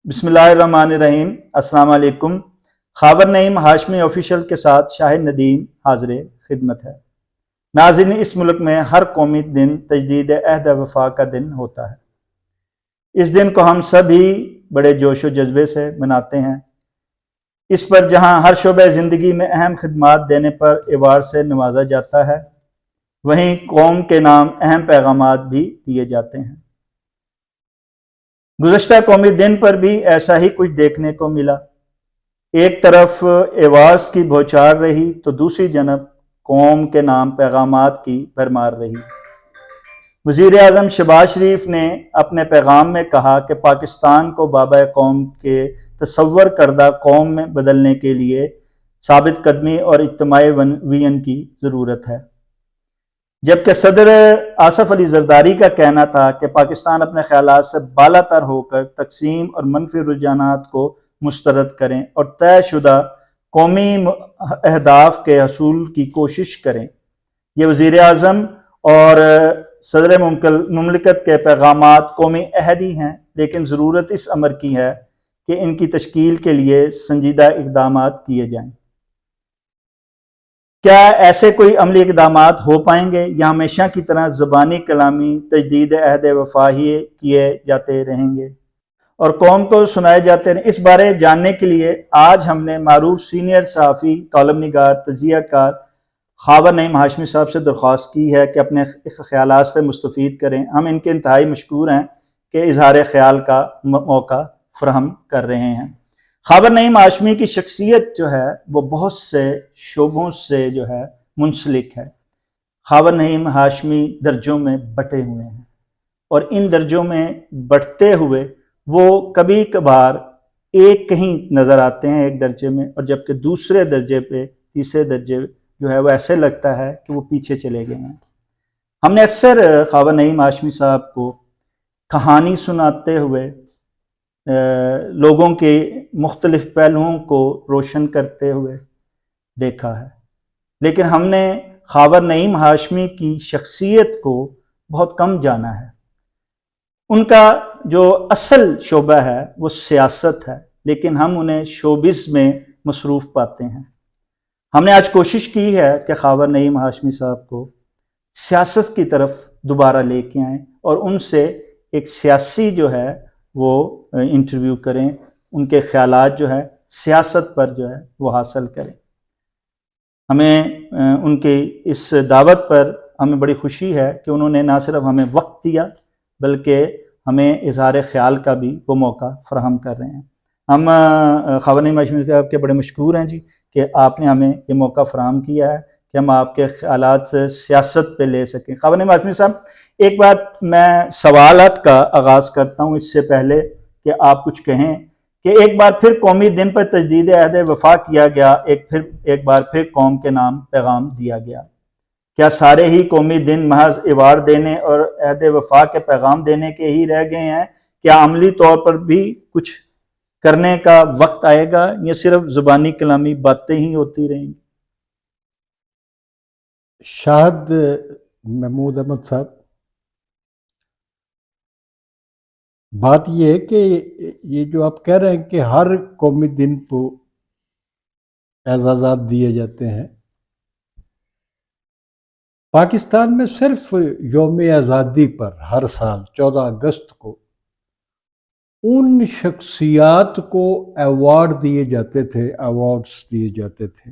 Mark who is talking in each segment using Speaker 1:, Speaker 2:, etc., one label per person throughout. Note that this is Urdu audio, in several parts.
Speaker 1: بسم اللہ الرحمن الرحیم۔ السلام علیکم۔ خاور نعیم ہاشمی آفیشل کے ساتھ شاہد ندیم حاضر خدمت ہے۔ ناظرین، اس ملک میں ہر قومی دن تجدید عہد وفا کا دن ہوتا ہے۔ اس دن کو ہم سبھی بڑے جوش و جذبے سے مناتے ہیں۔ اس پر جہاں ہر شعبہ زندگی میں اہم خدمات دینے پر ایوارڈ سے نوازا جاتا ہے، وہیں قوم کے نام اہم پیغامات بھی دیے جاتے ہیں۔ گزشتہ قومی دن پر بھی ایسا ہی کچھ دیکھنے کو ملا۔ ایک طرف ایوارڈز کی بوچھار رہی تو دوسری جانب قوم کے نام پیغامات کی بھرمار رہی۔ وزیر اعظم شہباز شریف نے اپنے پیغام میں کہا کہ پاکستان کو بابا قوم کے تصور کردہ قوم میں بدلنے کے لیے ثابت قدمی اور اجتماعی وژن کی ضرورت ہے، جبکہ صدر آصف علی زرداری کا کہنا تھا کہ پاکستان اپنے خیالات سے بالا تر ہو کر تقسیم اور منفی رجحانات کو مسترد کریں اور طے شدہ قومی اہداف کے حصول کی کوشش کریں۔ یہ وزیر اعظم اور صدر مملکت کے پیغامات قومی عہد ہی ہیں، لیکن ضرورت اس امر کی ہے کہ ان کی تشکیل کے لیے سنجیدہ اقدامات کیے جائیں۔ کیا ایسے کوئی عملی اقدامات ہو پائیں گے یا ہمیشہ کی طرح زبانی کلامی تجدید عہد وفا ہی کیے جاتے رہیں گے اور قوم کو سنائے جاتے رہیں؟ اس بارے جاننے کے لیے آج ہم نے معروف سینئر صحافی، کالم نگار، تجزیہ کار خاور نعیم ہاشمی صاحب سے درخواست کی ہے کہ اپنے خیالات سے مستفید کریں۔ ہم ان کے انتہائی مشکور ہیں کہ اظہار خیال کا موقع فراہم کر رہے ہیں۔ خاور نعیم ہاشمی کی شخصیت جو ہے وہ بہت سے شعبوں سے جو ہے منسلک ہے۔ خاور نعیم ہاشمی درجوں میں بٹے ہوئے ہیں اور ان درجوں میں بٹتے ہوئے وہ کبھی کبھار ایک کہیں نظر آتے ہیں ایک درجے میں، اور جبکہ دوسرے درجے پہ تیسرے درجے جو ہے وہ ایسے لگتا ہے کہ وہ پیچھے چلے گئے ہیں۔ ہم نے اکثر خاور نعیم ہاشمی صاحب کو کہانی سناتے ہوئے لوگوں کے مختلف پہلوؤں کو روشن کرتے ہوئے دیکھا ہے، لیکن ہم نے خاور نعیم ہاشمی کی شخصیت کو بہت کم جانا ہے۔ ان کا جو اصل شعبہ ہے وہ سیاست ہے، لیکن ہم انہیں شوبز میں مصروف پاتے ہیں۔ ہم نے آج کوشش کی ہے کہ خاور نعیم ہاشمی صاحب کو سیاست کی طرف دوبارہ لے کے آئیں اور ان سے ایک سیاسی جو ہے وہ انٹرویو کریں، ان کے خیالات جو ہے سیاست پر جو ہے وہ حاصل کریں۔ ہمیں ان کے اس دعوت پر ہمیں بڑی خوشی ہے کہ انہوں نے نہ صرف ہمیں وقت دیا بلکہ ہمیں اظہار خیال کا بھی وہ موقع فراہم کر رہے ہیں۔ ہم خاور نعیم ہاشمی صاحب کے بڑے مشکور ہیں جی کہ آپ نے ہمیں یہ موقع فراہم کیا ہے کہ ہم آپ کے خیالات سے سیاست پہ لے سکیں۔ خاور نعیم ہاشمی صاحب، ایک بات میں سوالات کا آغاز کرتا ہوں اس سے پہلے کہ آپ کچھ کہیں کہ ایک بار پھر قومی دن پر تجدید عہد وفا کیا گیا، ایک بار پھر قوم کے نام پیغام دیا گیا۔ کیا سارے ہی قومی دن محض ایوارڈ دینے اور عہد وفا کے پیغام دینے کے ہی رہ گئے ہیں؟ کیا عملی طور پر بھی کچھ کرنے کا وقت آئے گا یا صرف زبانی کلامی باتیں ہی ہوتی رہیں گی؟
Speaker 2: شاہد محمود احمد صاحب، بات یہ ہے کہ یہ جو آپ کہہ رہے ہیں کہ ہر قومی دن کو اعزازات دیے جاتے ہیں، پاکستان میں صرف یوم آزادی پر ہر سال 14 اگست کو ان شخصیات کو ایوارڈ دیے جاتے تھے، ایوارڈز دیے جاتے تھے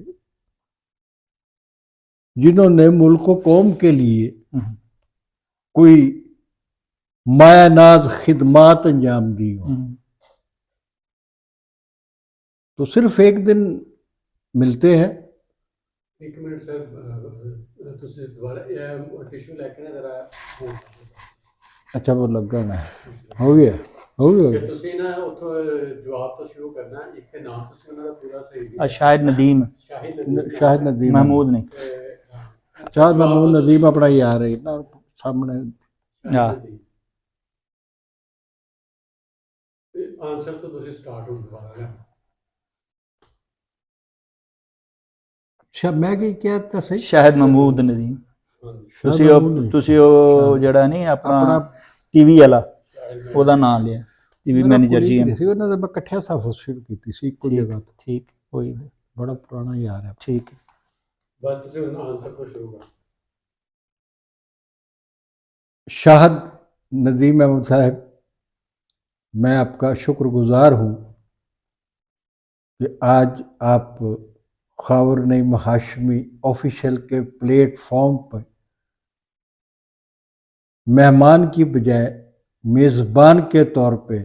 Speaker 2: جنہوں نے ملک و قوم کے لیے کوئی مایہ ناز خدمات انجام دی ہوں۔ تو صرف ایک دن ملتے ہیں۔
Speaker 3: ایک منٹ صاحب، تسی دوبارہ ٹیشو لے کے ذرا
Speaker 2: اچھا وہ لگا نا ہو گیا
Speaker 3: کہ تسی نا اتھوں جواب تو شروع کرنا ہے۔ ایک نام تسی انہاں دا پورا صحیح
Speaker 1: شاہد ندیم محمود نہیں،
Speaker 2: شاہد محمود ندیم اپنا ہی آ رہی نا سامنے۔
Speaker 3: آنسر تو تسی سٹارٹ ہو دوبارہ نا۔
Speaker 2: میں کیا تھا صحیح؟
Speaker 1: شاہد محمود ندیم۔ تسی او جڑا نہیں اپنا ٹی وی والا او دا نام لیا۔ ٹی وی
Speaker 2: میرا
Speaker 1: مینیجر جی
Speaker 2: colleague
Speaker 1: ایم
Speaker 2: نہیں سی انہوں نے میں کٹھیا صاف شروع کی سی ایک
Speaker 1: ٹھیک
Speaker 2: جگہ تو
Speaker 1: ٹھیک وہی
Speaker 2: بڑا پرانا یار ہے
Speaker 1: ٹھیک ہے
Speaker 3: بس تسی ہن آنسر کو شروع کر.
Speaker 2: شاہد ندیم احمد صاحب میں آپ کا شکر گزار ہوں کہ آج آپ خاور نعیم ہاشمی آفیشیل کے پلیٹ فارم پر مہمان کی بجائے میزبان کے طور پہ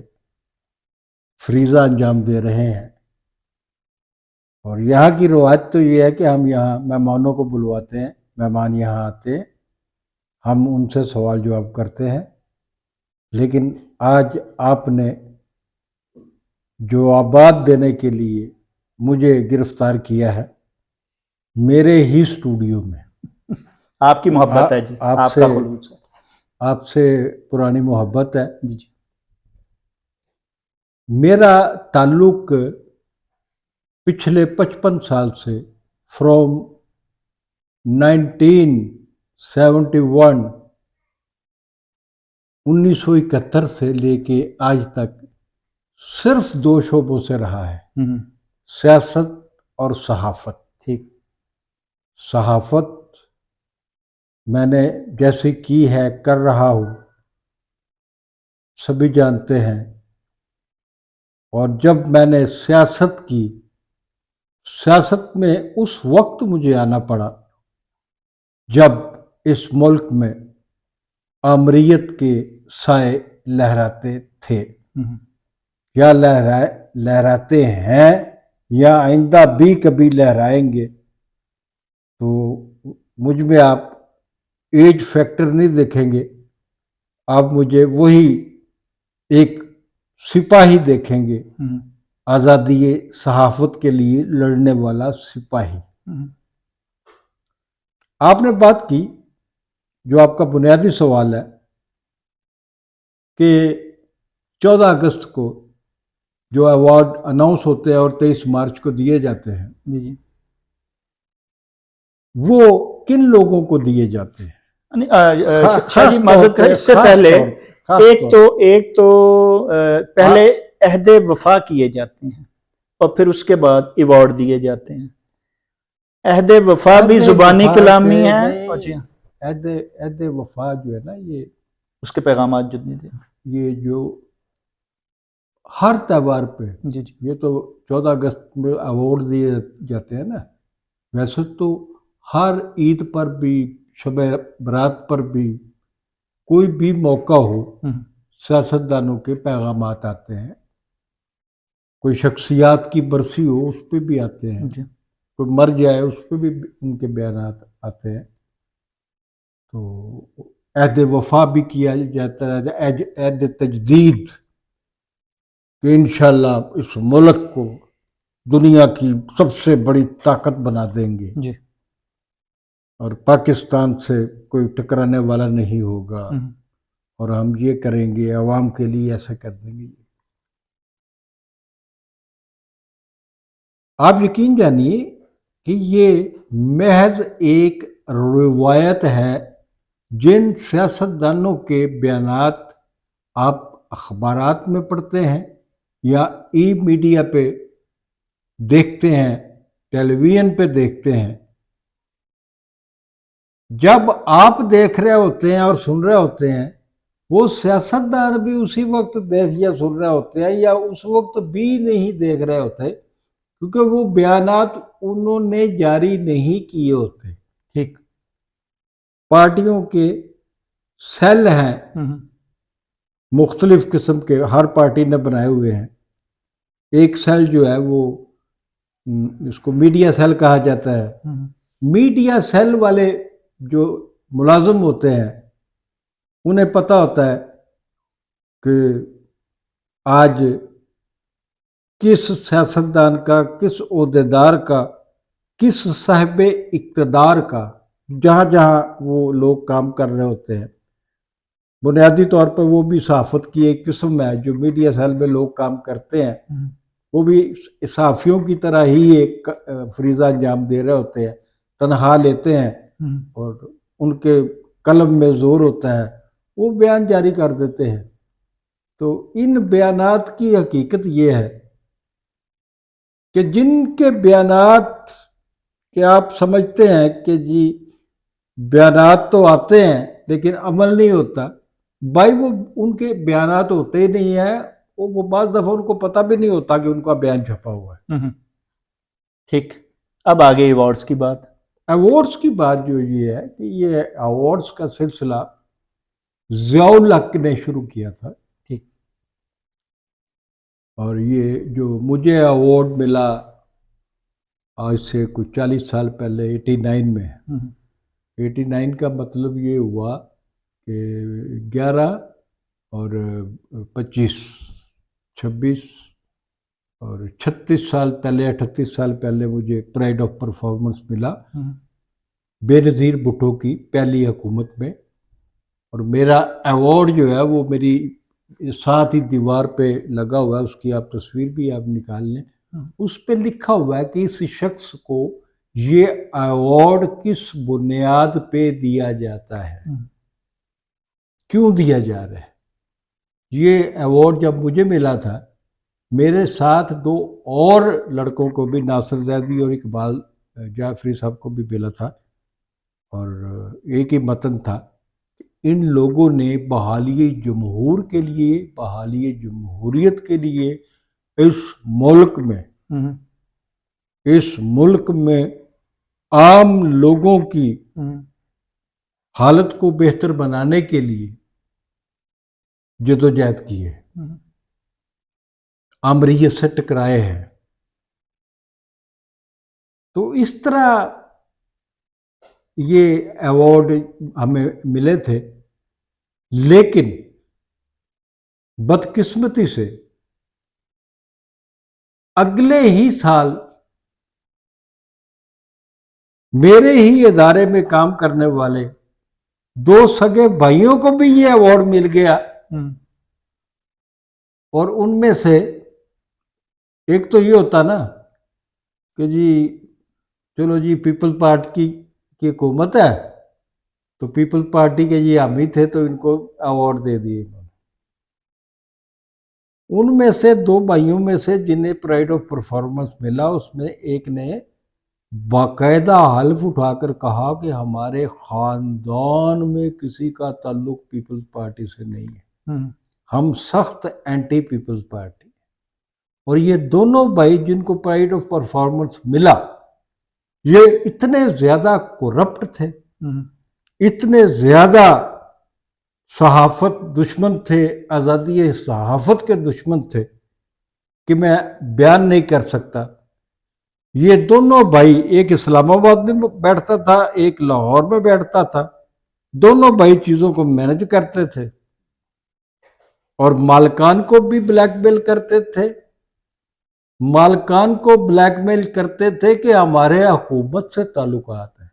Speaker 2: فریضہ انجام دے رہے ہیں. اور یہاں کی روایت تو یہ ہے کہ ہم یہاں مہمانوں کو بلواتے ہیں، مہمان یہاں آتے ہیں، ہم ان سے سوال جواب کرتے ہیں. لیکن آج آپ نے جوابات دینے کے لیے مجھے گرفتار کیا ہے میرے ہی اسٹوڈیو میں.
Speaker 1: آپ کی محبت ہے جی،
Speaker 2: آپ
Speaker 1: آپ
Speaker 2: سے
Speaker 1: کا خلوص ہے.
Speaker 2: آپ سے پرانی محبت ہے.
Speaker 1: جی جی
Speaker 2: میرا تعلق پچھلے 55 سال سے فرام 1971 سے لے کے آج تک صرف 2 شعبوں سے رہا ہے، سیاست اور صحافت.
Speaker 1: ٹھیک.
Speaker 2: صحافت میں نے جیسے کی ہے، کر رہا ہوں، سبھی جانتے ہیں. اور جب میں نے سیاست کی، سیاست میں اس وقت مجھے آنا پڑا جب اس ملک میں آمریت کے سائے لہراتے تھے، یا لہراتے ہیں، یا آئندہ بھی کبھی لہرائیں گے. تو مجھ میں آپ ایج فیکٹر نہیں دیکھیں گے، آپ مجھے وہی ایک سپاہی دیکھیں گے، آزادی صحافت کے لیے لڑنے والا سپاہی. آپ نے بات کی، جو آپ کا بنیادی سوال ہے، کہ 14 اگست کو جو ایوارڈ اناؤنس ہوتے ہیں اور 23 مارچ کو دیے جاتے ہیں،
Speaker 1: جی جی
Speaker 2: وہ کن لوگوں کو دیے جاتے ہیں؟
Speaker 1: شاہ جی معذرت کریں، اس سے پہلے ایک تو پہلے عہد وفا کیے جاتے ہیں اور پھر اس کے بعد ایوارڈ دیے جاتے ہیں. عہد وفا بھی زبانی کلامی ہے.
Speaker 2: عہد وفا جو ہے نا، یہ
Speaker 1: اس کے پیغامات جو نہیں تھے،
Speaker 2: یہ جو ہر تہوار پہ،
Speaker 1: جی جی
Speaker 2: یہ تو 14 اگست میں ایوارڈ دیے جاتے ہیں نا، ویسے تو ہر عید پر بھی، شب برات پر بھی، کوئی بھی موقع ہو، سیاستدانوں کے پیغامات آتے ہیں. کوئی شخصیات کی برسی ہو، اس پہ بھی آتے ہیں.
Speaker 1: جی.
Speaker 2: کوئی مر جائے، اس پہ بھی ان کے بیانات آتے ہیں. تو عہد وفا بھی کیا جاتا ہے، عہد تجدید، کہ انشاءاللہ اس ملک کو دنیا کی سب سے بڑی طاقت بنا دیں گے،
Speaker 1: جی
Speaker 2: اور پاکستان سے کوئی ٹکرانے والا نہیں ہوگا، اور ہم یہ کریں گے، عوام کے لیے ایسا کر دیں گے. آپ یقین جانیے کہ یہ محض ایک روایت ہے. جن سیاستدانوں کے بیانات آپ اخبارات میں پڑھتے ہیں یا ای میڈیا پہ دیکھتے ہیں، ٹیلی ویژن پہ دیکھتے ہیں، جب آپ دیکھ رہے ہوتے ہیں اور سن رہے ہوتے ہیں، وہ سیاستدان بھی اسی وقت دیکھ یا سن رہے ہوتے ہیں، یا اس وقت بھی نہیں دیکھ رہے ہوتے، کیونکہ وہ بیانات انہوں نے جاری نہیں کیے ہوتے.
Speaker 1: ٹھیک.
Speaker 2: پارٹیوں کے سیل ہیں مختلف قسم کے، ہر پارٹی نے بنائے ہوئے ہیں. ایک سیل جو ہے وہ اس کو میڈیا سیل کہا جاتا ہے. میڈیا سیل والے جو ملازم ہوتے ہیں، انہیں پتہ ہوتا ہے کہ آج کس سیاستدان کا، کس عہدیدار کا، کس صاحب اقتدار کا، جہاں جہاں وہ لوگ کام کر رہے ہوتے ہیں. بنیادی طور پر وہ بھی صحافت کی ایک قسم ہے، جو میڈیا سیل میں لوگ کام کرتے ہیں، وہ بھی صحافیوں کی طرح ہی ایک فریضہ انجام دے رہے ہوتے ہیں، تنخواہ لیتے ہیں، اور ان کے قلم میں زور ہوتا ہے، وہ بیان جاری کر دیتے ہیں. تو ان بیانات کی حقیقت یہ ہے کہ جن کے بیانات کہ آپ سمجھتے ہیں کہ جی بیانات تو آتے ہیں لیکن عمل نہیں ہوتا، بھائی وہ ان کے بیانات ہوتے ہی نہیں ہیں، وہ بعض دفعہ ان کو پتہ بھی نہیں ہوتا کہ ان کا بیان چھپا ہوا ہے۔
Speaker 1: ٹھیک، اب آگے ایوارڈز کی بات۔
Speaker 2: ایوارڈز کی بات جو یہ ہے کہ یہ ایوارڈز کا سلسلہ ضیاء الحق نے شروع کیا تھا،
Speaker 1: ٹھیک،
Speaker 2: اور یہ جو مجھے ایوارڈ ملا آج سے کچھ 40 سال پہلے 89 میں، 89 کا مطلب یہ ہوا کہ 11 اور 25 26 اور 36 سال پہلے 38 سال پہلے مجھے پرائڈ آف پرفارمنس ملا بے نظیر بھٹو کی پہلی حکومت میں، اور میرا ایوارڈ جو ہے وہ میری ساتھ ہی دیوار پہ لگا ہوا ہے، اس کی آپ تصویر بھی آپ نکال لیں، اس پہ لکھا ہوا ہے کہ اس شخص کو یہ ایوارڈ کس بنیاد پہ دیا جاتا ہے، کیوں دیا جا رہا ہے۔ یہ ایوارڈ جب مجھے ملا تھا، میرے ساتھ 2 اور لڑکوں کو بھی، ناصر زیدی اور اقبال جعفری صاحب کو بھی ملا تھا، اور ایک ہی متن تھا۔ ان لوگوں نے بحالی جمہور کے لیے، بحالی جمہوریت کے لیے اس ملک میں عام لوگوں کی حالت کو بہتر بنانے کے لیے جدوجہد کی ہے، آمریت سے ٹکرائے ہیں۔ تو اس طرح یہ ایوارڈ ہمیں ملے تھے، لیکن بدقسمتی سے اگلے ہی سال میرے ہی ادارے میں کام کرنے والے 2 سگے بھائیوں کو بھی یہ ایوارڈ مل گیا، اور ان میں سے ایک تو یہ ہوتا نا کہ جی چلو جی پیپل پارٹی کی حکومت ہے تو پیپل پارٹی کے یہ حامی تھے تو ان کو ایوارڈ دے دیے۔ ان میں سے 2 بھائیوں میں سے جنہیں پرائڈ آف پرفارمنس ملا، اس میں ایک نے باقاعدہ حلف اٹھا کر کہا کہ ہمارے خاندان میں کسی کا تعلق پیپلز پارٹی سے نہیں ہے، ہم سخت اینٹی پیپلز پارٹی۔ اور یہ دونوں بھائی جن کو پرائڈ آف پرفارمنس ملا، یہ اتنے زیادہ کرپٹ تھے، اتنے زیادہ صحافت دشمن تھے، آزادی صحافت کے دشمن تھے کہ میں بیان نہیں کر سکتا۔ یہ دونوں بھائی، ایک اسلام آباد میں بیٹھتا تھا، ایک لاہور میں بیٹھتا تھا، دونوں بھائی چیزوں کو مینج کرتے تھے اور مالکان کو بھی بلیک میل کرتے تھے، مالکان کو بلیک میل کرتے تھے کہ ہمارے حکومت سے تعلقات ہیں،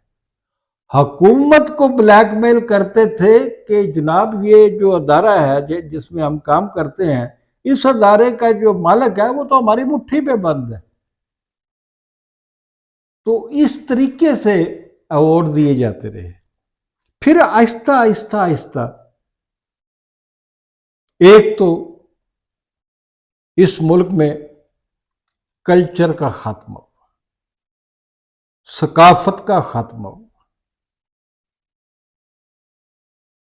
Speaker 2: حکومت کو بلیک میل کرتے تھے کہ جناب یہ جو ادارہ ہے جس میں ہم کام کرتے ہیں، اس ادارے کا جو مالک ہے وہ تو ہماری مٹھی پہ بند ہے۔ تو اس طریقے سے ایوارڈ دیے جاتے رہے۔ پھر آہستہ آہستہ آہستہ ایک تو اس ملک میں کلچر کا خاتمہ ہوا، ثقافت کا خاتمہ ہوا۔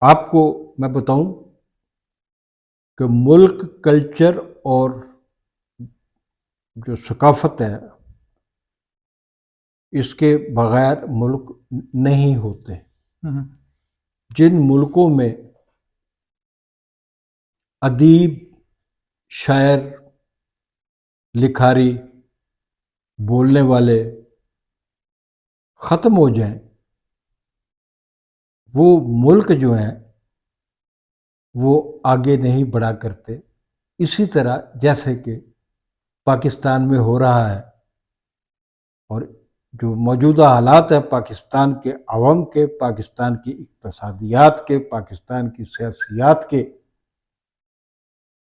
Speaker 2: آپ کو میں بتاؤں کہ ملک کلچر اور جو ثقافت ہے اس کے بغیر ملک نہیں ہوتے۔ جن ملکوں میں ادیب، شاعر، لکھاری، بولنے والے ختم ہو جائیں، وہ ملک جو ہیں وہ آگے نہیں بڑھا کرتے۔ اسی طرح جیسے کہ پاکستان میں ہو رہا ہے، اور جو موجودہ حالات ہیں پاکستان کے عوام کے، پاکستان کی اقتصادیات کے، پاکستان کی سیاسیات کے،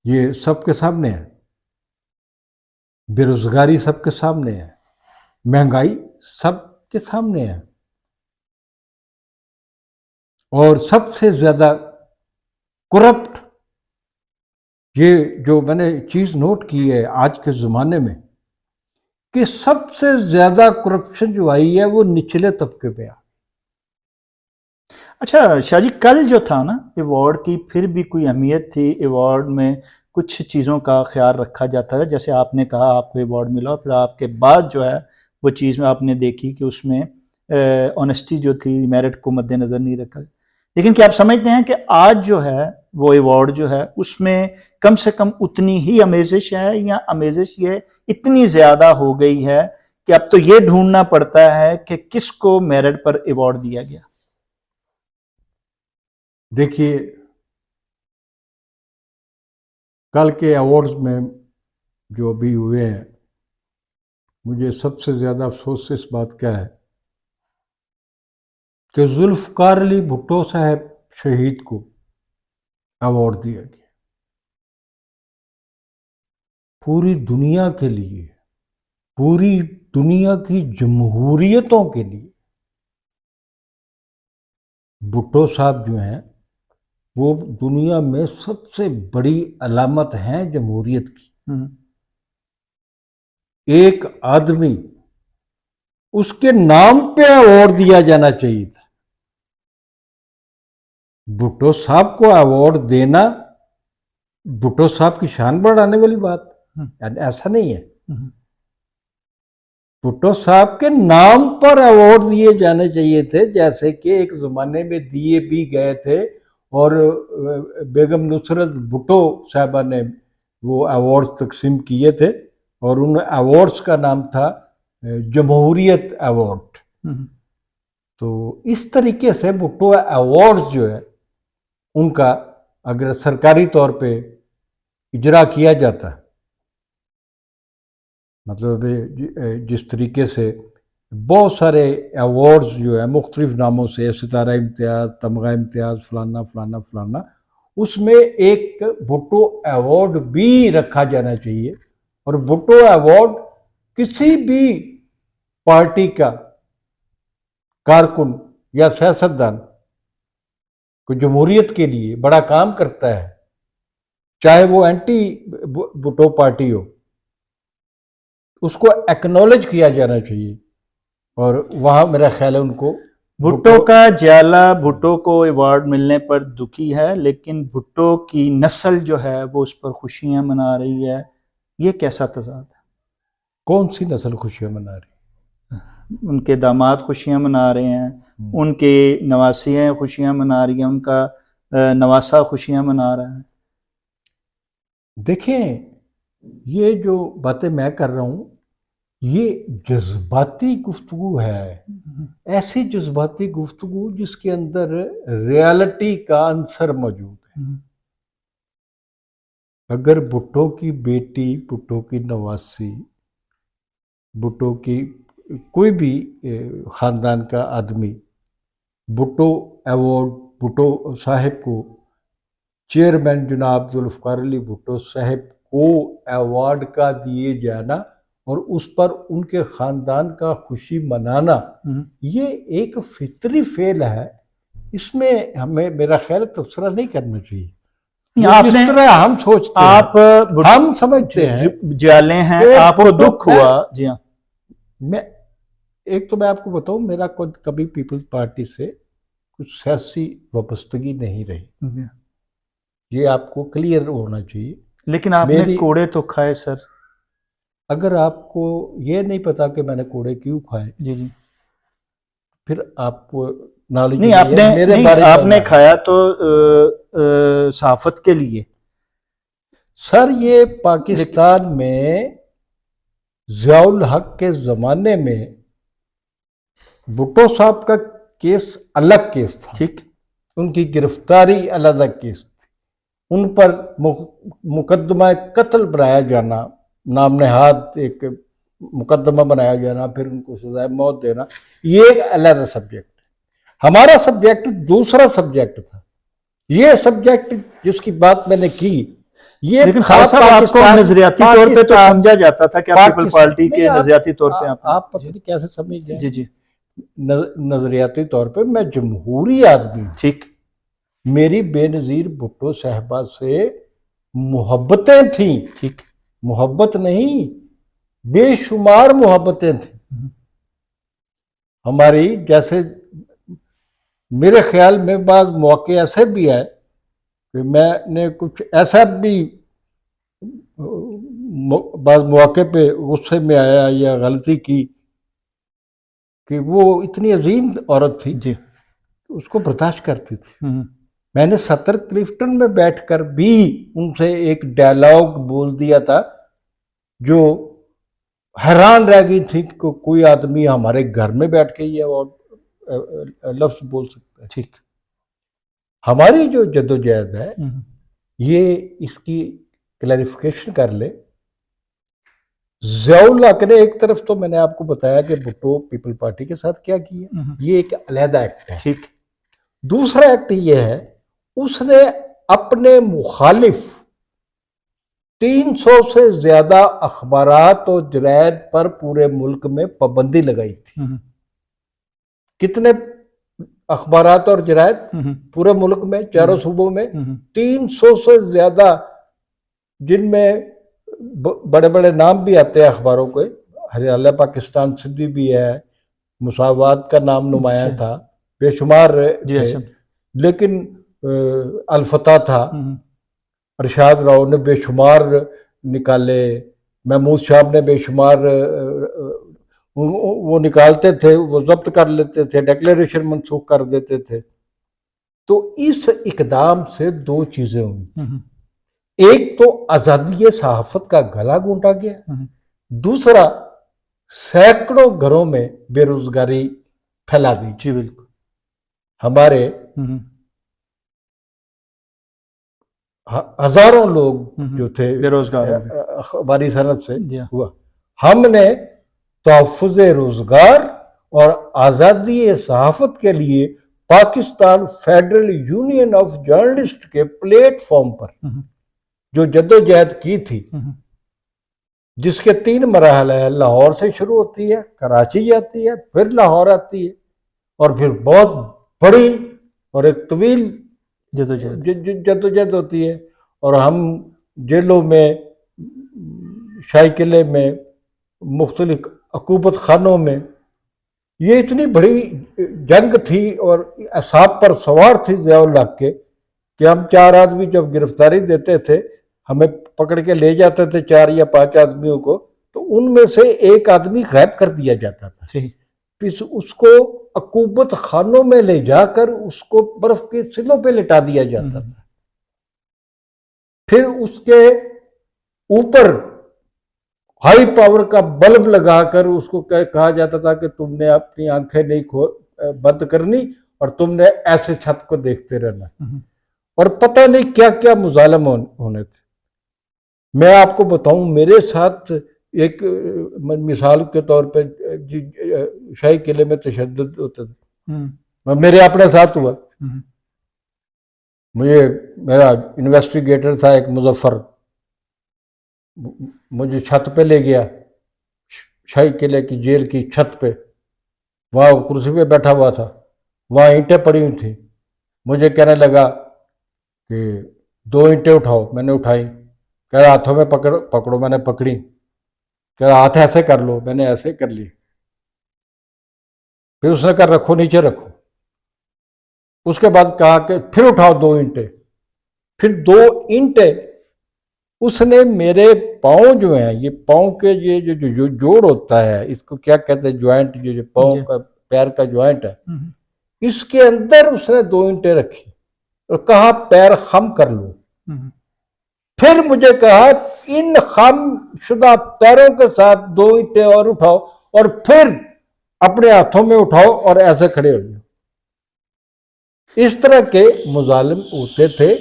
Speaker 2: یہ سب کے سامنے ہے۔ بے روزگاری سب کے سامنے ہے، مہنگائی سب کے سامنے ہے، اور سب سے زیادہ کرپٹ یہ جو میں نے چیز نوٹ کی ہے آج کے زمانے میں کہ سب سے زیادہ کرپشن جو آئی ہے وہ نچلے طبقے پہ آ.
Speaker 1: اچھا شاہ جی، کل جو تھا نا ایوارڈ کی، پھر بھی کوئی اہمیت تھی ایوارڈ میں؟ کچھ چیزوں کا خیال رکھا جاتا ہے، جیسے آپ نے کہا آپ کو ایوارڈ ملا، پھر آپ کے بعد جو ہے وہ چیز میں آپ نے دیکھی کہ اس میں آنیسٹی جو تھی، میرٹ کو مد نظر نہیں رکھا. لیکن کیا آپ سمجھتے ہیں کہ آج جو ہے وہ ایوارڈ جو ہے اس میں کم سے کم اتنی ہی آمیزش ہے، یا آمیزش یہ اتنی زیادہ ہو گئی ہے کہ اب تو یہ ڈھونڈنا پڑتا ہے کہ کس کو میرٹ پر ایوارڈ دیا گیا؟
Speaker 2: دیکھیے کل کے ایوارڈز میں جو ابھی ہوئے ہیں، مجھے سب سے زیادہ افسوس اس بات کا ہے کہ ذوالفقار علی بھٹو صاحب شہید کو ایوارڈ دیا گیا. پوری دنیا کے لیے، پوری دنیا کی جمہوریتوں کے لیے بھٹو صاحب جو ہیں وہ دنیا میں سب سے بڑی علامت ہیں جمہوریت کی. ایک آدمی، اس کے نام پہ ایوارڈ دیا جانا چاہیے تھا. بھٹو صاحب کو ایوارڈ دینا بھٹو صاحب کی شان بڑھانے والی بات ایسا نہیں ہے. بھٹو صاحب کے نام پر ایوارڈ دیے جانے چاہیے تھے، جیسے کہ ایک زمانے میں دیے بھی گئے تھے، اور بیگم نصرت بھٹو صاحبہ نے وہ ایوارڈ تقسیم کیے تھے، اور ان ایوارڈز کا نام تھا جمہوریت ایوارڈ. تو اس طریقے سے بھٹو ایوارڈز جو ہے ان کا اگر سرکاری طور پہ اجرا کیا جاتا ہے، مطلب جس طریقے سے بہت سارے ایوارڈز جو ہیں مختلف ناموں سے، ستارہ امتیاز، تمغہ امتیاز، فلانا فلانا فلانا، اس میں ایک بھٹو ایوارڈ بھی رکھا جانا چاہیے. اور بھٹو ایوارڈ کسی بھی پارٹی کا کارکن یا سیاستدان کو جمہوریت کے لیے بڑا کام کرتا ہے، چاہے وہ اینٹی بھٹو پارٹی ہو، اس کو ایکنالج کیا جانا چاہیے. اور وہاں میرا خیال ہے ان کو
Speaker 1: بھٹو کا جیالہ بھٹو کو ایوارڈ ملنے پر دکھی ہے، لیکن بھٹو کی نسل جو ہے وہ اس پر خوشیاں منا رہی ہے. یہ کیسا تضاد ہے؟
Speaker 2: کون سی نسل خوشیاں منا رہی؟
Speaker 1: ان کے داماد خوشیاں منا رہے ہیں، ان کے نواسیاں خوشیاں منا رہی ہیں، ان کا نواسہ خوشیاں منا رہا ہے.
Speaker 2: دیکھیں، یہ جو باتیں میں کر رہا ہوں یہ جذباتی گفتگو ہے، ایسی جذباتی گفتگو جس کے اندر ریالٹی کا عنصر موجود ہے. اگر بھٹو کی بیٹی، بھٹو کی نواسی، بھٹو کی کوئی بھی خاندان کا آدمی بھٹو ایوارڈ، بھٹو صاحب کو، چیئرمین جناب ذوالفقار علی بھٹو صاحب کو ایوارڈ کا دیے جانا اور اس پر ان کے خاندان کا خوشی منانا، یہ ایک فطری فعل ہے. اس میں ہمیں میرا خیال تبصرہ نہیں کرنا چاہیے. جس طرح ہم سوچتے ہیں،
Speaker 1: آپ
Speaker 2: ہم سمجھتے ہیں
Speaker 1: جالے ہیں، آپ کو دکھ ہوا. جی ہاں،
Speaker 2: میں ایک تو میں آپ کو بتاؤں، میرا کبھی پیپلز پارٹی سے کچھ سیاسی وابستگی نہیں رہی، یہ آپ کو کلیئر ہونا چاہیے.
Speaker 1: لیکن آپ نے کوڑے تو کھائے سر.
Speaker 2: اگر آپ کو یہ نہیں پتا کہ میں نے کوڑے کیوں کھائے،
Speaker 1: جی جی،
Speaker 2: پھر آپ کو نالج
Speaker 1: نہیں آپ نے
Speaker 2: میرے
Speaker 1: نہیں
Speaker 2: بارے
Speaker 1: آپ
Speaker 2: میں
Speaker 1: نے کھایا تو صحافت کے لیے.
Speaker 2: سر یہ پاکستان میں ضیاء الحق کے زمانے میں بھٹو صاحب کا کیس الگ کیس تھا،
Speaker 1: ٹھیک،
Speaker 2: ان کی گرفتاری علیحدہ کیس تھی. ان پر مقدمہ قتل بنایا جانا، نام نہاد ایک مقدمہ بنایا جانا، پھر ان کو سزائے موت دینا، یہ ایک علیحدہ سبجیکٹ ہے. ہمارا سبجیکٹ دوسرا سبجیکٹ تھا. یہ سبجیکٹ جس کی بات میں نے کی، یہ
Speaker 1: لیکن خالد صاحب آپ کو نظریاتی طور پہ تو سمجھا جاتا تھا کہ آپ پیپل پارٹی کے نظریاتی طور پہ
Speaker 2: آپ پتہ نہیں کیسے سمجھ جائیں.
Speaker 1: جی جی،
Speaker 2: نظریاتی طور پہ میں جمہوری آدمی ہوں.
Speaker 1: ٹھیک،
Speaker 2: میری بے نظیر بھٹو صاحبہ سے محبتیں تھیں،
Speaker 1: ٹھیک،
Speaker 2: محبت نہیں، بے شمار محبتیں تھیں ہماری. جیسے میرے خیال میں بعض مواقع ایسے بھی آئے کہ میں نے کچھ ایسا بھی بعض مواقع پہ غصے میں آیا یا غلطی کی کہ وہ اتنی عظیم عورت تھی
Speaker 1: جی،
Speaker 2: اس کو برداشت کرتی تھی. میں نے ستر کلفٹن میں بیٹھ کر بھی ان سے ایک ڈائلاگ بول دیا تھا جو حیران رہ گئی تھی کہ کوئی آدمی ہمارے گھر میں بیٹھ کے یہ اور لفظ بول سکتا ہے.
Speaker 1: ٹھیک،
Speaker 2: ہماری جو جدوجہد ہے یہ اس کی کلیریفیکیشن کر لے. ضیاء الحق نے ایک طرف تو میں نے آپ کو بتایا کہ بھٹو پیپل پارٹی کے ساتھ کیا کیا، یہ ایک علیحدہ ایکٹ ہے.
Speaker 1: ٹھیک،
Speaker 2: دوسرا ایکٹ یہ ہے اس نے اپنے مخالف 300 سے زیادہ اخبارات اور جرائد پر پورے ملک میں پابندی لگائی تھی. کتنے اخبارات اور جرائد پورے ملک میں، چاروں صوبوں میں 300 سے زیادہ، جن میں بڑے بڑے نام بھی آتے ہیں اخباروں کے. ہریانہ پاکستان سندھی بھی ہے، مساوات کا نام نمایاں تھا، بے شمار تھے. لیکن الفتح تھا، ارشاد راؤ نے بے شمار نکالے، محمود صاحب نے بے شمار وہ نکالتے تھے، وہ ضبط کر لیتے تھے، ڈیکلیریشن منسوخ کر دیتے تھے. تو اس اقدام سے دو چیزیں ہوئی، ایک تو آزادی صحافت کا گلا گھونٹا گیا، دوسرا سینکڑوں گھروں میں بے روزگاری پھیلا دی.
Speaker 1: جی بالکل.
Speaker 2: ہمارے ہزاروں لوگ جو تھے
Speaker 1: بے روزگار
Speaker 2: اخباری صنعت سے ہوا. ہم نے تحفظ روزگار اور آزادی صحافت کے لیے Pakistan federal union of journalist کے پلیٹ فارم پر جو جدوجہد کی تھی، جس کے 3 مراحل ہیں، لاہور سے شروع ہوتی ہے، کراچی جاتی ہے، پھر لاہور آتی ہے، اور پھر بہت بڑی اور ایک طویل جدوجہد ہوتی ہے. اور ہم جیلوں میں، شاہی قلعے میں، مختلف عقوبت خانوں میں، یہ اتنی بڑی جنگ تھی اور اعصاب پر سوار تھی ضیاء الحق کے کہ ہم 4 آدمی جب گرفتاری دیتے تھے، ہمیں پکڑ کے لے جاتے تھے 4 یا 5 آدمیوں کو، تو ان میں سے ایک آدمی غائب کر دیا جاتا تھا. پھر اس کو عقوبت خانوں میں لے جا کر اس کو برف کے سلوں پہ لٹا دیا جاتا تھا. پھر اس کے اوپر ہائی پاور کا بلب لگا کر اس کو کہا جاتا تھا کہ تم نے اپنی آنکھیں نہیں بند کرنی اور تم نے ایسے چھت کو دیکھتے رہنا. اور پتہ نہیں کیا کیا مظالم ہونے تھے. میں آپ کو بتاؤں، میرے ساتھ ایک مثال کے طور پہ شاہی قلعے میں تشدد ہوتا تھا، میرے اپنے ساتھ ہوا. میرا انویسٹیگیٹر تھا ایک مظفر، مجھے چھت پہ لے گیا، شاہی قلعے کی جیل کی چھت پہ، وہاں کرسی پہ بیٹھا ہوا تھا، وہاں اینٹیں پڑی ہوئی تھیں. مجھے کہنے لگا کہ 2 اینٹیں اٹھاؤ. میں نے اٹھائی. کہہ رہا ہاتھوں میں پکڑو. میں نے پکڑی. کہہ رہا ہاتھ ایسے کر لو. میں نے ایسے کر لی. پھر اس نے کہا رکھو، نیچے رکھو. اس کے بعد کہا کہ پھر اٹھاؤ 2 اینٹیں. پھر 2 اینٹیں اس نے میرے پاؤں جو ہیں، یہ پاؤں کے یہ جو جوڑ ہوتا ہے، اس کو کیا کہتے ہیں، جوائنٹ، جو پاؤں کا پیر کا جوائنٹ ہے، اس کے اندر اس نے 2 اینٹیں رکھی اور کہا پیر خم کر لو. پھر مجھے کہا ان خم شدہ پیروں کے ساتھ 2 اینٹیں اور اٹھاؤ اور پھر اپنے ہاتھوں میں اٹھاؤ اور ایسے کھڑے ہو جاؤ. اس طرح کے مظالم ہوتے تھے.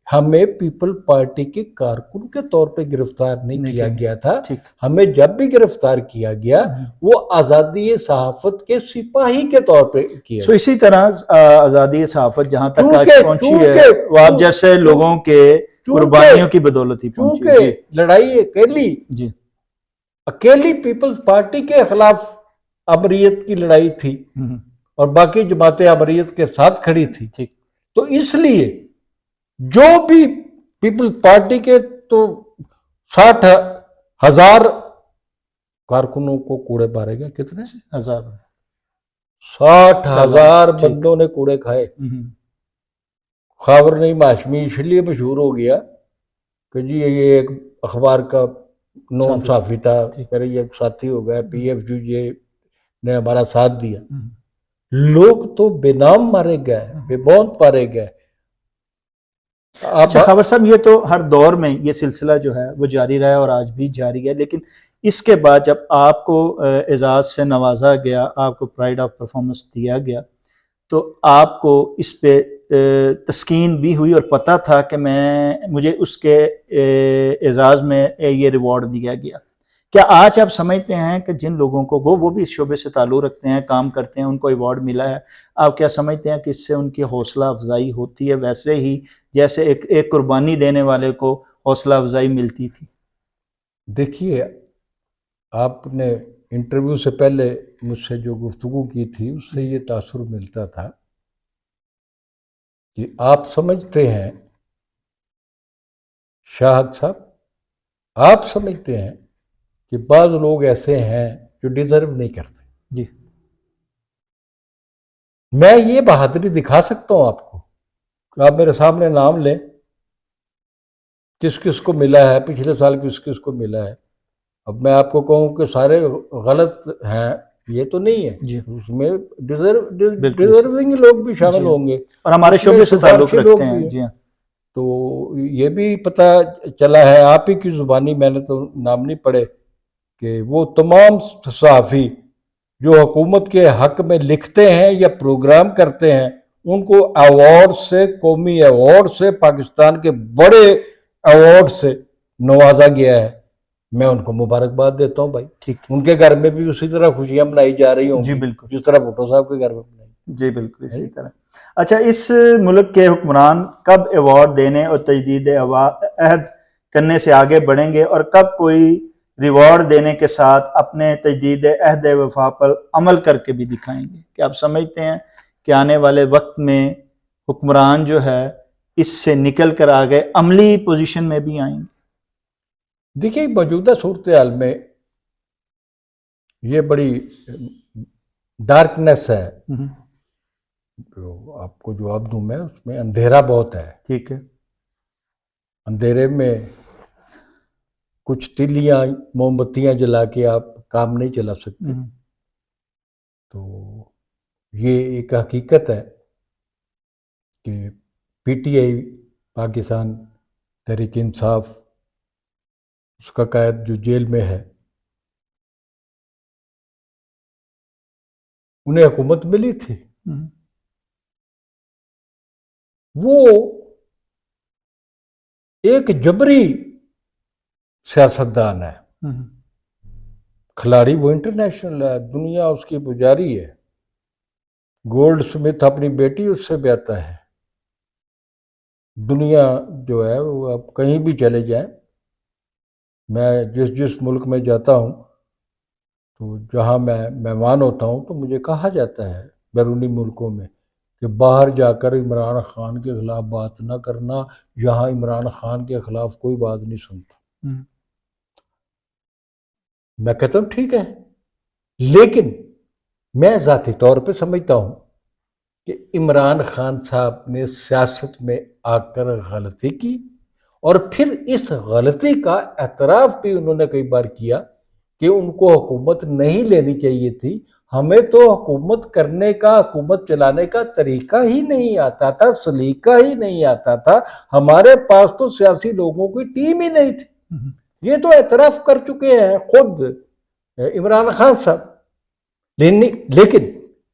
Speaker 2: ہمیں پیپل پارٹی کے کارکن کے طور پہ گرفتار نہیں کیا گیا تھا. ہمیں جب بھی گرفتار کیا گیا وہ آزادی صحافت کے سپاہی کے طور پہ کیا گیا.
Speaker 1: اسی طرح آزادی صحافت جہاں تک آج پہنچی ہے وہ آپ جیسے لوگوں کے قربانیوں کی بدولت ہی پہنچی.
Speaker 2: چونکہ لڑائی اکیلی پیپلز پارٹی کے خلاف امریت کی لڑائی تھی اور باقی جماعتیں امریت کے ساتھ کھڑی تھی. تو اس لیے جو بھی پیپلز پارٹی کے تو 60,000 کارکنوں کو کوڑے مارے گئے. کتنے؟
Speaker 1: 1000.
Speaker 2: 60,000
Speaker 1: ٹھیک.
Speaker 2: بندوں نے کوڑے کھائے. خاور نہیں ہاشمی اس لیے مشہور ہو گیا کہ جی یہ ایک اخبار کا نون صحافی تھا، میرے یہ ساتھی ہو گیا، پی ایف یہ نے ہمارا ساتھ دیا. لوگ تو بے نام مارے گئے، بے بونت مارے گئے.
Speaker 1: اچھا خاور صاحب، یہ تو ہر دور میں یہ سلسلہ جو ہے وہ جاری رہا ہے اور آج بھی جاری ہے، لیکن اس کے بعد جب آپ کو اعزاز سے نوازا گیا، آپ کو پرائڈ آف پرفارمنس دیا گیا، تو آپ کو اس پہ تسکین بھی ہوئی اور پتہ تھا کہ مجھے اس کے اعزاز میں یہ ریوارڈ دیا گیا. کیا آج آپ سمجھتے ہیں کہ جن لوگوں کو وہ بھی اس شعبے سے تعلق رکھتے ہیں، کام کرتے ہیں، ان کو ایوارڈ ملا ہے، آپ کیا سمجھتے ہیں کہ اس سے ان کی حوصلہ افزائی ہوتی ہے ویسے ہی جیسے ایک قربانی دینے والے کو حوصلہ افزائی ملتی تھی؟
Speaker 2: دیکھیے، آپ نے انٹرویو سے پہلے مجھ سے جو گفتگو کی تھی اس سے یہ تاثر ملتا تھا کہ آپ سمجھتے ہیں شاہد صاحب، آپ سمجھتے ہیں کہ بعض لوگ ایسے ہیں جو ڈیزرو نہیں کرتے.
Speaker 1: جی.
Speaker 2: میں یہ بہادری دکھا سکتا ہوں آپ کو کہ آپ میرے سامنے نام لیں کس کس کو ملا ہے، پچھلے سال کس کس کو ملا ہے. اب میں آپ کو کہوں کہ سارے غلط ہیں، یہ تو نہیں ہے.
Speaker 1: جی.
Speaker 2: اس میں ڈیزرونگ لوگ بھی شامل ہوں گے
Speaker 1: اور ہمارے شعبے سے تعلق
Speaker 2: سفارشی
Speaker 1: رکھتے
Speaker 2: لوگ بھی
Speaker 1: ہیں. جی ہاں.
Speaker 2: تو یہ بھی پتہ چلا ہے آپ ہی کی زبانی، میں نے تو نام نہیں پڑھے، کہ وہ تمام صحافی جو حکومت کے حق میں لکھتے ہیں یا پروگرام کرتے ہیں ان کو ایوارڈ سے، قومی ایوارڈ سے، پاکستان کے بڑے ایوارڈ سے نوازا گیا ہے. میں ان کو مبارکباد دیتا ہوں بھائی.
Speaker 1: ٹھیک.
Speaker 2: ان کے گھر میں بھی اسی طرح خوشیاں منائی جا رہی ہوں
Speaker 1: جی
Speaker 2: گی
Speaker 1: بالکل.
Speaker 2: جس طرح بھٹو صاحب کے گھر میں منائی.
Speaker 1: جی بالکل اسی طرح. اچھا، اس ملک کے حکمران کب ایوارڈ دینے اور تجدید عہد کرنے سے آگے بڑھیں گے، اور کب کوئی ریوارڈ دینے کے ساتھ اپنے تجدید عہد وفا پر عمل کر کے بھی دکھائیں گے؟ کہ آپ سمجھتے ہیں کہ آنے والے وقت میں حکمران جو ہے اس سے نکل کر آگے عملی پوزیشن میں بھی آئیں گے؟
Speaker 2: دیکھیے، موجودہ صورتحال میں یہ بڑی ڈارکنیس ہے. جو آپ کو جواب دوں میں، اس میں اندھیرا بہت ہے.
Speaker 1: ٹھیک ہے.
Speaker 2: اندھیرے میں کچھ تلیاں، موم بتیاں جلا کے آپ کام نہیں چلا سکتے. تو یہ ایک حقیقت ہے کہ P T I Pakistan Tehreek Insaf, اس کا قائد جو جیل میں ہے، انہیں حکومت ملی تھی. وہ ایک جبری سیاستدان ہے. کھلاڑی وہ انٹرنیشنل ہے، دنیا اس کی پجاری ہے. گولڈ سمتھ اپنی بیٹی اس سے بیاتا ہے. دنیا جو ہے وہ آپ کہیں بھی چلے جائیں، میں جس ملک میں جاتا ہوں تو جہاں میں مہمان ہوتا ہوں تو مجھے کہا جاتا ہے بیرونی ملکوں میں کہ باہر جا کر عمران خان کے خلاف بات نہ کرنا، یہاں عمران خان کے خلاف کوئی بات نہیں سنتا. میں کہتا ہوں ٹھیک ہے، لیکن میں ذاتی طور پہ سمجھتا ہوں کہ عمران خان صاحب نے سیاست میں آ کر غلطی کی، اور پھر اس غلطی کا اعتراف بھی انہوں نے کئی بار کیا کہ ان کو حکومت نہیں لینی چاہیے تھی. ہمیں تو حکومت کرنے کا، حکومت چلانے کا طریقہ ہی نہیں آتا تھا، سلیقہ ہی نہیں آتا تھا. ہمارے پاس تو سیاسی لوگوں کی ٹیم ہی نہیں تھی. یہ تو اعتراف کر چکے ہیں خود عمران خان صاحب. لیکن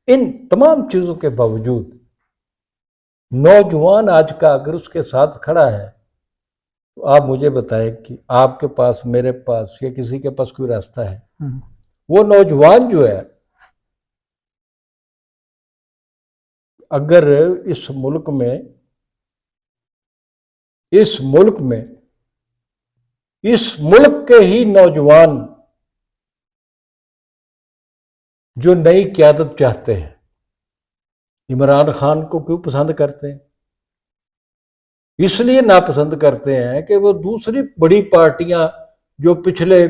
Speaker 2: ان تمام چیزوں کے باوجود نوجوان آج کا اگر اس کے ساتھ کھڑا ہے تو آپ مجھے بتائیں کہ آپ کے پاس، میرے پاس یا کسی کے پاس کوئی راستہ ہے؟ وہ نوجوان جو ہے اگر اس ملک کے ہی نوجوان جو نئی قیادت چاہتے ہیں، عمران خان کو کیوں پسند کرتے ہیں؟ اس لیے ناپسند کرتے ہیں کہ وہ دوسری بڑی پارٹیاں جو پچھلے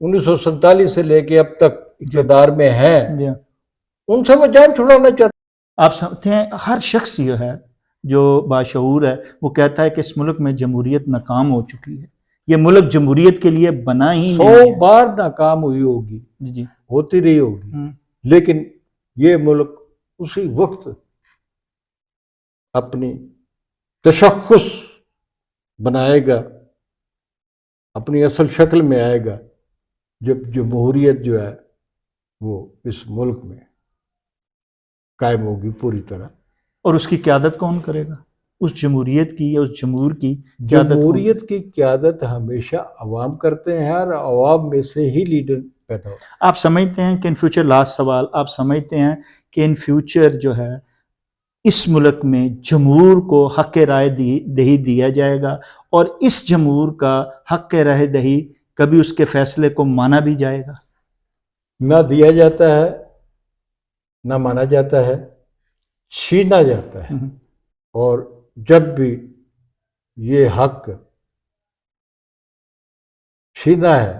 Speaker 2: 1947 سے لے کے اب تک اقتدار میں ہیں
Speaker 1: جی
Speaker 2: ان سے وہ جان چھڑانا چاہتے ہیں۔
Speaker 1: آپ سمجھتے ہیں ہر شخص یہ ہے جو باشعور ہے وہ کہتا ہے کہ اس ملک میں جمہوریت ناکام ہو چکی ہے، یہ ملک جمہوریت کے لیے بنا ہی نہیں
Speaker 2: 100
Speaker 1: ہے۔
Speaker 2: بار ناکام ہوئی ہوگی،
Speaker 1: جی جی
Speaker 2: ہوتی رہی ہوگی، لیکن یہ ملک اسی وقت اپنی تشخص بنائے گا، اپنی اصل شکل میں آئے گا جب جمہوریت جو ہے وہ اس ملک میں قائم ہوگی پوری طرح۔
Speaker 1: اور اس کی قیادت کون کرے گا؟ اس جمہوریت کی یا اس جمہور کی قیادت کون؟
Speaker 2: جمہوریت کی قیادت ہمیشہ عوام کرتے ہیں اور عوام میں سے ہی لیڈر پیدا ہوتے ہیں۔
Speaker 1: آپ سمجھتے ہیں کہ ان فیوچر، لاسٹ سوال، آپ سمجھتے ہیں کہ ان فیوچر جو ہے اس ملک میں جمہور کو حق رائے دہی دیا جائے گا اور اس جمہور کا حق رائے دہی کبھی اس کے فیصلے کو مانا بھی جائے گا؟
Speaker 2: نہ دیا جاتا ہے، نہ مانا جاتا ہے، چھینا جاتا ہے۔ اور جب بھی یہ حق چھینا ہے،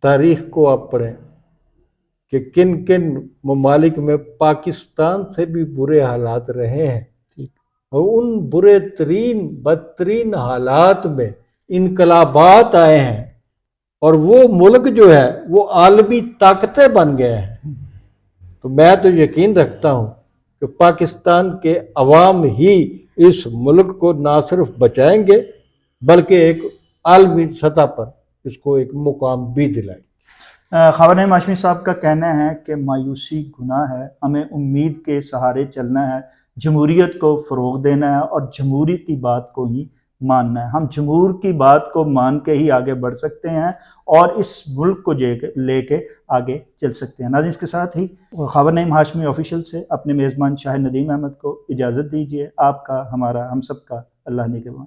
Speaker 2: تاریخ کو آپ پڑھیں کہ کن کن ممالک میں پاکستان سے بھی برے حالات رہے ہیں، اور ان برے ترین بدترین حالات میں انقلابات آئے ہیں اور وہ ملک جو ہے وہ عالمی طاقتیں بن گئے ہیں۔ تو میں تو یقین رکھتا ہوں کہ پاکستان کے عوام ہی اس ملک کو نہ صرف بچائیں گے بلکہ ایک عالمی سطح پر اس کو ایک مقام بھی دلائیں گے۔
Speaker 1: خواجہ نعیم ہاشمی صاحب کا کہنا ہے کہ مایوسی گناہ ہے، ہمیں امید کے سہارے چلنا ہے، جمہوریت کو فروغ دینا ہے اور جمہوریت کی بات کو ہی ماننا ہے۔ ہم جمہور کی بات کو مان کے ہی آگے بڑھ سکتے ہیں اور اس ملک کو لے کے آگے چل سکتے ہیں۔ ناظرین، اس کے ساتھ ہی خواجہ نعیم ہاشمی آفیشیل سے اپنے میزبان شاہد ندیم احمد کو اجازت دیجیے۔ آپ کا، ہمارا، ہم سب کا اللہ نگہبان۔